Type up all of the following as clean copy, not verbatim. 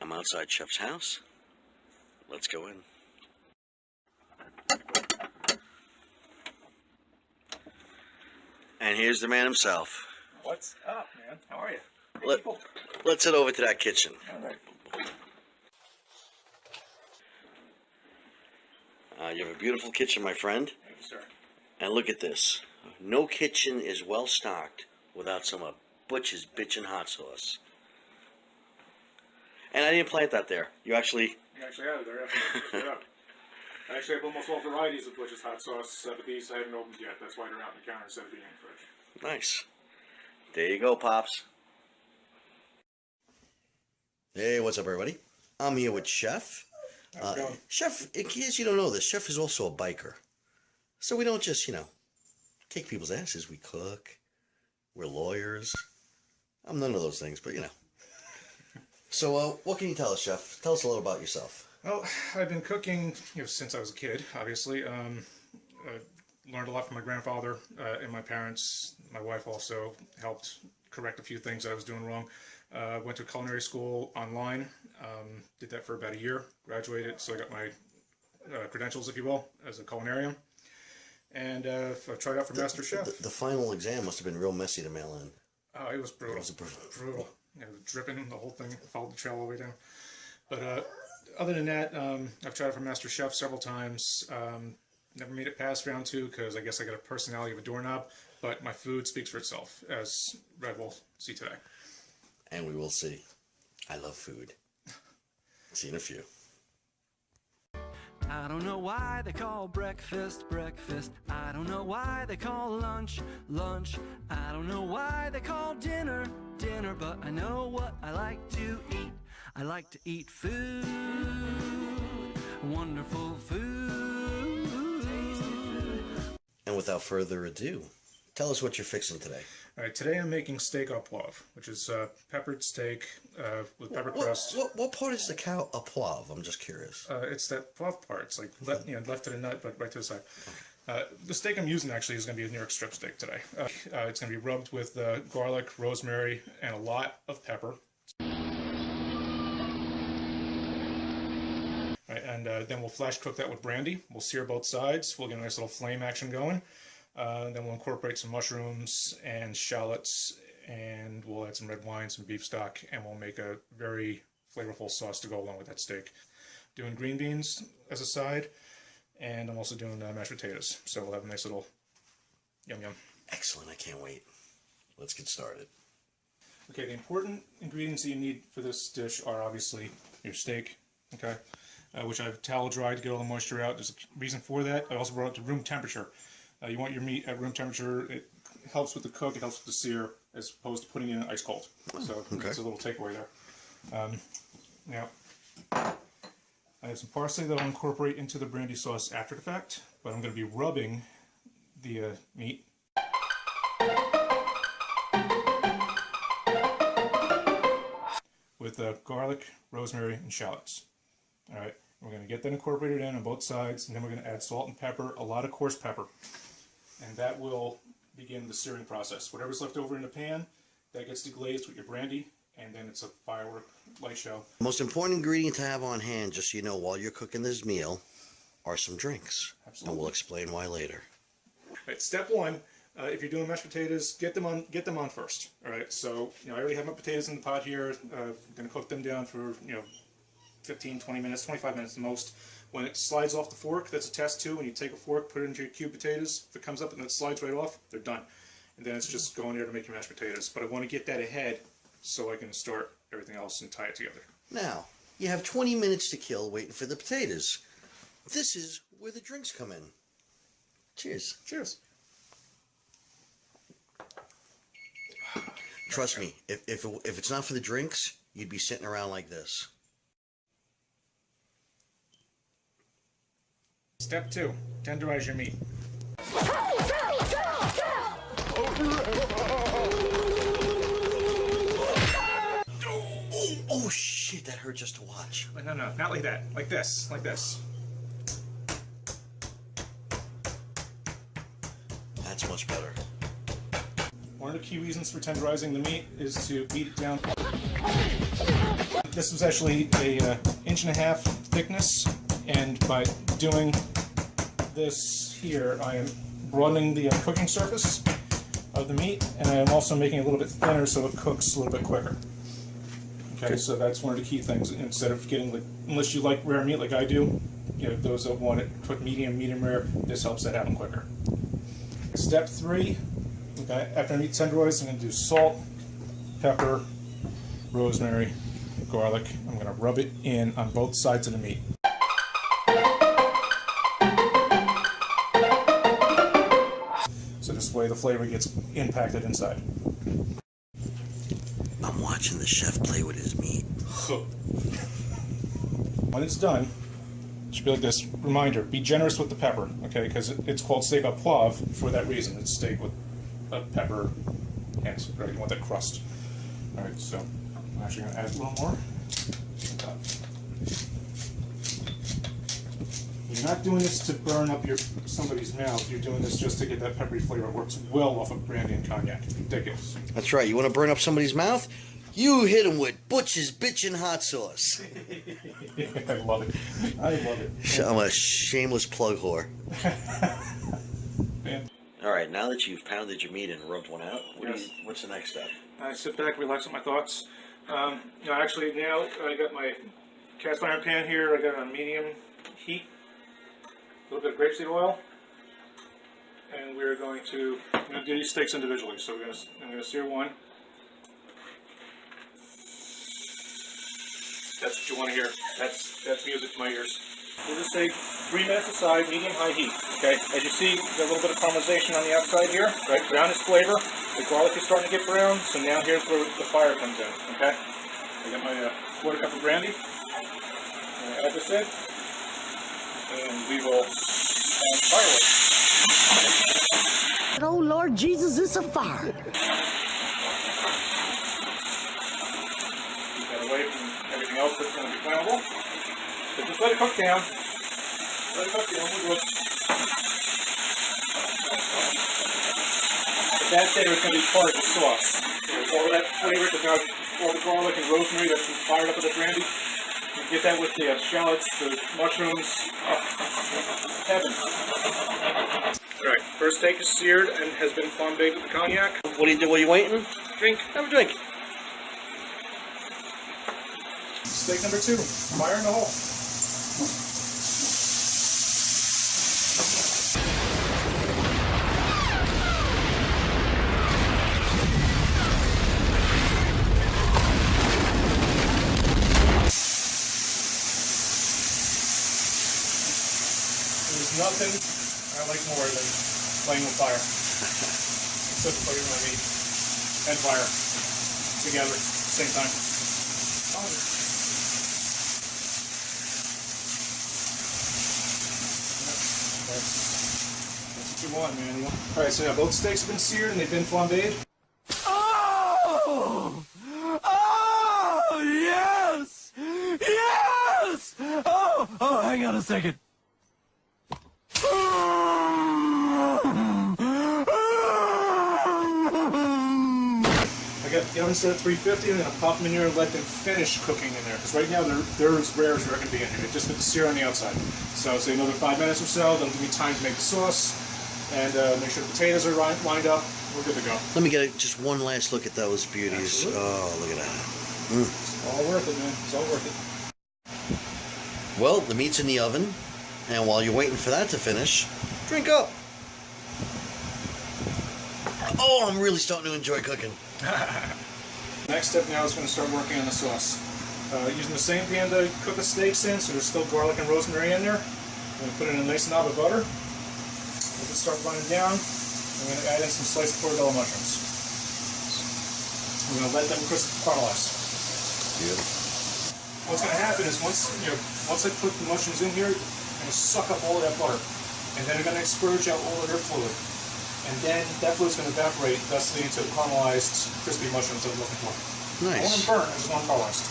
I'm outside Chef's house. Let's go in. And here's the man himself. What's up, man? How are you? Let's head over to that kitchen. All right. You have a beautiful kitchen, my friend. Thank you, sir. And look at this. No kitchen is well stocked without some of Butch's bitchin' hot sauce. And I didn't plant that there. You actually have it there, yeah. I actually have almost all varieties of Butch's hot sauce, but these I haven't opened yet. That's why they're out in the counter instead of being in the fridge. Nice. There you go, Pops. Hey, what's up, everybody? I'm here with Chef. Chef, in case you don't know this, Chef is also a biker. So we don't just, kick people's asses. We cook. We're lawyers. I'm none of those things, but So, what can you tell us, Chef? Tell us a little about yourself. Well, I've been cooking since I was a kid, obviously. Learned a lot from my grandfather and my parents. My wife also helped correct a few things that I was doing wrong. Went to culinary school online. Did that for about a year. Graduated, so I got my credentials, if you will, as a culinarian. And I've tried out for Master Chef. The final exam must have been real messy to mail in. Oh, it was brutal. It was brutal. It was dripping, the whole thing. Followed the trail all the way down. But other than that, I've tried out for Master Chef several times. Never made it past round 2 because I guess I got a personality of a doorknob. But my food speaks for itself, as Red will see today. And we will see. I love food. See you in a few. I don't know why they call breakfast, breakfast. I don't know why they call lunch, lunch. I don't know why they call dinner, dinner. But I know what I like to eat. I like to eat food, wonderful food, tasty food. And without further ado, tell us what you're fixing today. All right, today I'm making steak au poivre, which is peppered steak with pepper crust. What part is the cow a poivre? I'm just curious. It's that poivre part. It's like left to the nut, but right to the side. The steak I'm using actually is going to be a New York strip steak today. It's going to be rubbed with garlic, rosemary, and a lot of pepper. Right, and then we'll flash cook that with brandy. We'll sear both sides. We'll get a nice little flame action going. Then we'll incorporate some mushrooms and shallots, and we'll add some red wine, some beef stock, and we'll make a very flavorful sauce to go along with that steak. Doing green beans as a side, and I'm also doing mashed potatoes. So we'll have a nice little yum yum. Excellent, I can't wait. Let's get started. Okay, the important ingredients that you need for this dish are obviously your steak, okay, which I've towel dried to get all the moisture out. There's a reason for that. I also brought it to room temperature. You want your meat at room temperature. It helps with the cook, it helps with the sear, as opposed to putting it in ice cold. So that's a little takeaway there. Now, I have some parsley that I'll incorporate into the brandy sauce after the fact, but I'm going to be rubbing the meat. With garlic, rosemary, and shallots. Alright, we're going to get that incorporated in on both sides, and then we're going to add salt and pepper, a lot of coarse pepper. And that will begin the searing process. Whatever's left over in the pan, that gets deglazed with your brandy, and then it's a firework light show. The most important ingredient to have on hand, just so you know, while you're cooking this meal, are some drinks. Absolutely. And we'll explain why later. Right, step 1, if you're doing mashed potatoes, get them on first. All right, so I already have my potatoes in the pot here. I'm going to cook them down for 15, 20 minutes, 25 minutes the most. When it slides off the fork, that's a test too. When you take a fork, put it into your cubed potatoes, if it comes up and it slides right off, they're done. And then it's just going there to make your mashed potatoes. But I want to get that ahead so I can start everything else and tie it together. Now, you have 20 minutes to kill waiting for the potatoes. This is where the drinks come in. Cheers. Cheers. Trust me, if it's not for the drinks, you'd be sitting around like this. Step 2, tenderize your meat. Oh shit, that hurt just to watch. No, not like that. Like this, like this. That's much better. One of the key reasons for tenderizing the meat is to beat it down. This was actually a 1.5 inch thickness, and by doing this here, I am broadening the cooking surface of the meat, and I am also making it a little bit thinner so it cooks a little bit quicker. Okay, so that's one of the key things. Instead of getting, like, unless you like rare meat like I do, you know, those that want it cooked medium rare, this helps that happen quicker. Step 3, okay, after meat tenderized, I'm going to do salt, pepper, rosemary, garlic. I'm going to rub it in on both sides of the meat. So this way the flavor gets impacted inside. I'm watching the chef play with his meat. When it's done, it should be like this. Reminder, be generous with the pepper, okay, because it's called steak au poivre for that reason. It's steak with a pepper hint, right? You want that crust. All right, so I'm actually going to add a little more. You're not doing this to burn up somebody's mouth. You're doing this just to get that peppery flavor. It works well off of brandy and cognac. It's ridiculous. That's right. You want to burn up somebody's mouth? You hit him with Butch's Bitchin' Hot Sauce. I love it. I love it. I'm a shameless plug whore. Man. All right, now that you've pounded your meat and rubbed one out, Yes. what's the next step? I sit back, relax with my thoughts. Actually, now I got my cast iron pan here. I got it on medium heat. A little bit of grapeseed oil, and we're going to do these steaks individually. So I'm going to sear one. That's what you want to hear. That's music to my ears. We'll just take 3 minutes aside, medium-high heat. Okay. As you see, there's a little bit of caramelization on the outside here. Right. Brown is flavor. The garlic is starting to get brown. So now here's where the fire comes in. Okay. I got my 1/4 cup of brandy. I'm going to add this in, and we will fire it. Oh Lord Jesus, it's a fire. Keep that away from everything else that's going to be flammable. So just let it cook down. Let it cook down. We'll do it. But that there is going to be part of the sauce. All of that flavor, all the garlic and rosemary that's been fired up with the brandy. You get that with the shallots, the mushrooms. Heaven. Alright, first steak is seared and has been flambéed with the cognac. What do you do while you're waiting? Drink. Have a drink. Steak number 2, fire in the hole. There's nothing I like more than playing with fire. It's such a pleasure to my meat and fire together at the same time. That's what you want, man. Alright, so yeah, both steaks have been seared and they've been flambéed. Oh! Oh, yes! Yes! Oh, hang on a second. I got the oven set at 350 and I'm going to pop them in here and let them finish cooking in there. Because right now they're as rare as they're going to be in here. They're just going to sear on the outside. So say another 5 minutes or so. That'll give me time to make the sauce and make sure the potatoes are lined up. We're good to go. Let me get just one last look at those beauties. Absolutely. Oh, look at that. It's all worth it, man. It's all worth it. Well, the meat's in the oven, and while you're waiting for that to finish, drink up. Oh, I'm really starting to enjoy cooking. Next step now is going to start working on the sauce. Using the same pan to cook the steaks in, so there's still garlic and rosemary in there. I'm going to put in a nice knob of butter. We'll just start running down. I'm going to add in some sliced portobello mushrooms. I'm going to let them caramelize. Beautiful. What's going to happen is once I put the mushrooms in here, I'm going to suck up all of that butter, and then I'm going to expurge out all of their fluid. And then that fluid's going to evaporate, thus leading to caramelized, crispy mushrooms that I'm looking for. I don't want Nice. them burnt, I just want them caramelized.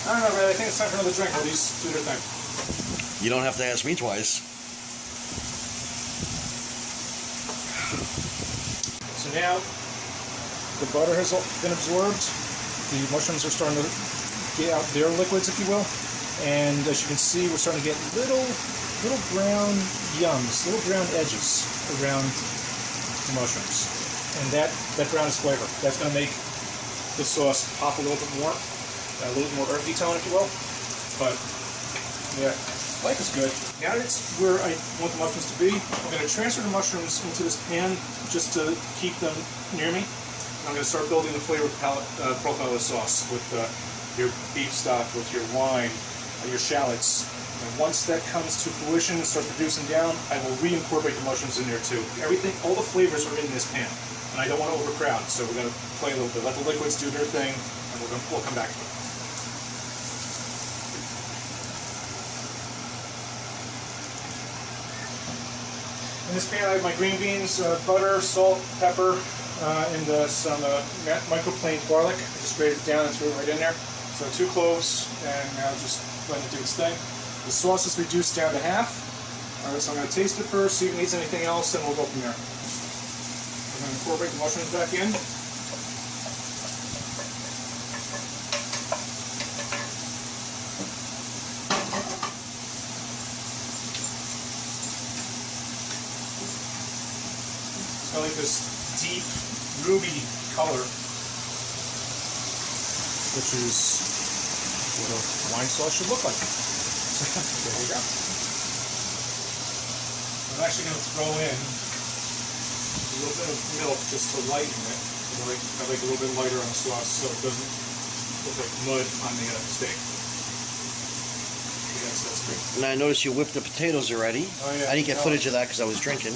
I don't know, Red, I think it's time for another drink while these do their thing. You don't have to ask me twice. So now the butter has been absorbed. The mushrooms are starting to get out their liquids, if you will. And as you can see, we're starting to get little brown yums, little brown edges around the mushrooms. And that brown is flavor. That's going to make the sauce pop a little bit more. A little bit more earthy tone, if you will. But, yeah, life is good. Now that it's where I want the mushrooms to be, I'm going to transfer the mushrooms into this pan just to keep them near me. And I'm going to start building the flavor profile of the sauce with your beef stock, with your wine, your shallots. And once that comes to fruition and starts reducing down, I will reincorporate the mushrooms in there too. Everything, all the flavors are in this pan. And I don't want to overcrowd, so we're going to play a little bit. Let the liquids do their thing, and we'll come back to it. In this pan I have my green beans, butter, salt, pepper, and some microplaned garlic. I just grated it down and threw it right in there. So 2 cloves, and now just let it do its thing. The sauce is reduced down to half. Alright, so I'm going to taste it first, see if it needs anything else, and we'll go from there. I'm going to incorporate the mushrooms back in. I like this deep ruby color, which is what a wine sauce should look like. There you go. I'm actually going to throw in a little bit of milk just to lighten it. I like a little bit lighter on the sauce so it doesn't look like mud on the steak. Yes, that's great. And I noticed you whipped the potatoes already. Oh, yeah. I didn't get footage of that because I was drinking.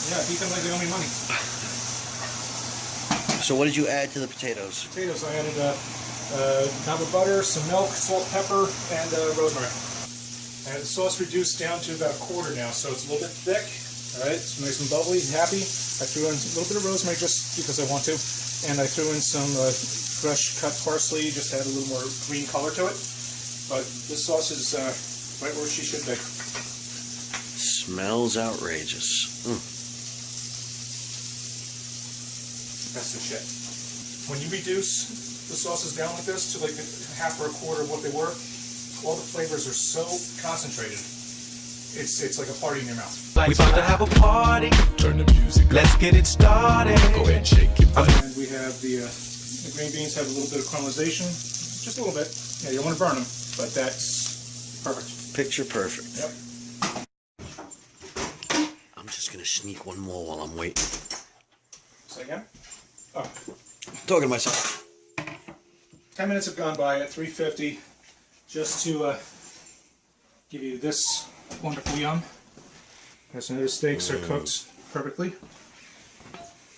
Yeah, eat them like they owe me money. So what did you add to the potatoes? Potatoes, I added a knob of butter, some milk, salt, pepper, and rosemary. And the sauce reduced down to about a quarter now, so it's a little bit thick. All right, it's nice and bubbly, happy. I threw in a little bit of rosemary just because I want to, and I threw in some fresh cut parsley, just to add a little more green color to it. But this sauce is right where she should be. Smells outrageous. That's the shit. When you reduce the sauces down like this to like half or a quarter of what they were, all the flavors are so concentrated. It's like a party in your mouth. We about to have a party. Turn the music up. Let's get it started. Go ahead and shake it. And we have the green beans have a little bit of caramelization, just a little bit. Yeah, you don't want to burn them, but that's perfect. Picture perfect. Yep. I'm just going to sneak one more while I'm waiting. Say again? Oh. Talking to myself. 10 minutes have gone by at 350 just to give you this wonderful yum. As the steaks are cooked perfectly.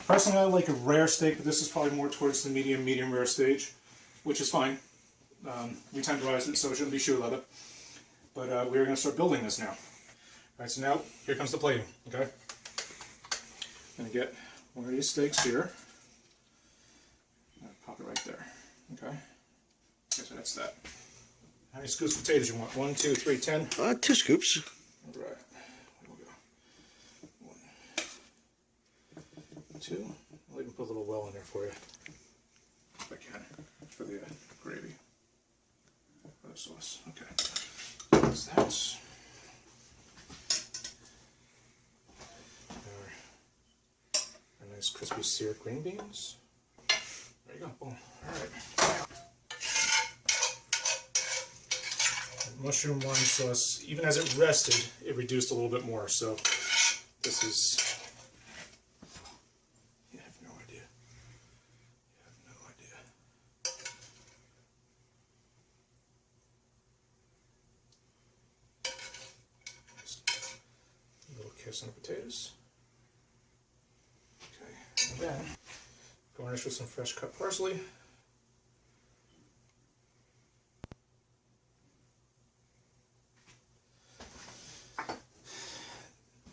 Personally, I like a rare steak, but this is probably more towards the medium rare stage, which is fine. We tenderized it, so it shouldn't be shoe leather. But we're going to start building this now. Alright, so now here comes the plating, okay? I'm going to get one of these steaks here. Pop it right there, okay? Okay, so that's that. How many scoops of potatoes you want? 1, 2, 3, 10? 2 scoops. Alright, there we go. 1, 2. I'll even put a little well in there for you, if I can, for the gravy. For the sauce, okay. That's that. Our nice crispy seared green beans. There you go, boom. Alright. Mushroom wine sauce, even as it rested, it reduced a little bit more, so this is... You have no idea. You have no idea. Just a little kiss on the potatoes. Okay, and then garnish with some fresh cut parsley.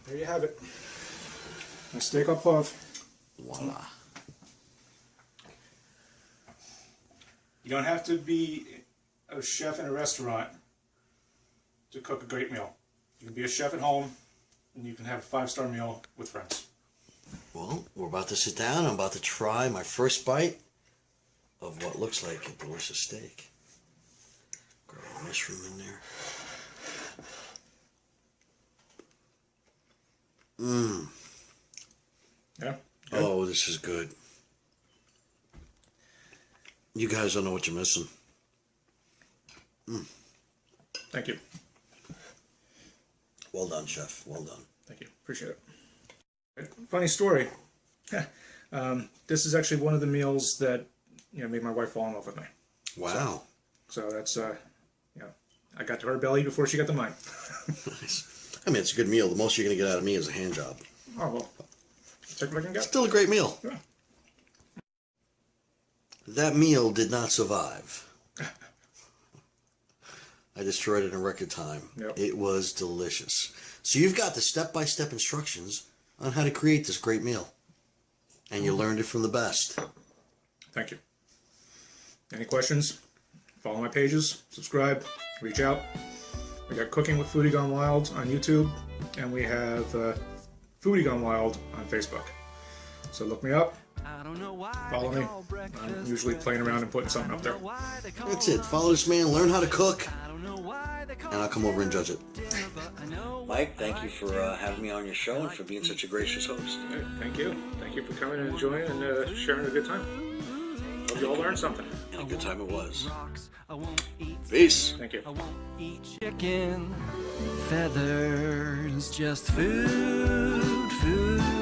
There you have it. A steak au poivre. Voila. You don't have to be a chef in a restaurant to cook a great meal. You can be a chef at home and you can have a 5-star meal with friends. Well, we're about to sit down. I'm about to try my first bite of what looks like a delicious steak. Grab a mushroom in there. Mmm. Yeah. Good. Oh, this is good. You guys don't know what you're missing. Thank you. Well done, chef. Well done. Thank you. Appreciate it. Funny story. This is actually one of the meals that made my wife fall in love with me. Wow. So that's I got to her belly before she got to mine. Nice. I mean, it's a good meal. The most you're going to get out of me is a hand job. Oh well. Take what I can get. Still a great meal. Yeah. That meal did not survive. I destroyed it in record time. Yep. It was delicious. So you've got the step-by-step instructions on how to create this great meal. And you learned it from the best. Thank you. Any questions? Follow my pages, subscribe, reach out. We got Cooking with Foodie Gone Wild on YouTube, and we have Foodie Gone Wild on Facebook. So look me up, follow me. I'm usually playing around and putting something up there. That's it. Follow this man, learn how to cook, and I'll come over and judge it. Mike, thank you for having me on your show and for being such a gracious host. Hey, thank you. Thank you for coming and enjoying and sharing a good time. Hope you all learned something. And a good time it was. Peace. Thank you. I won't eat chicken feathers, just food, food.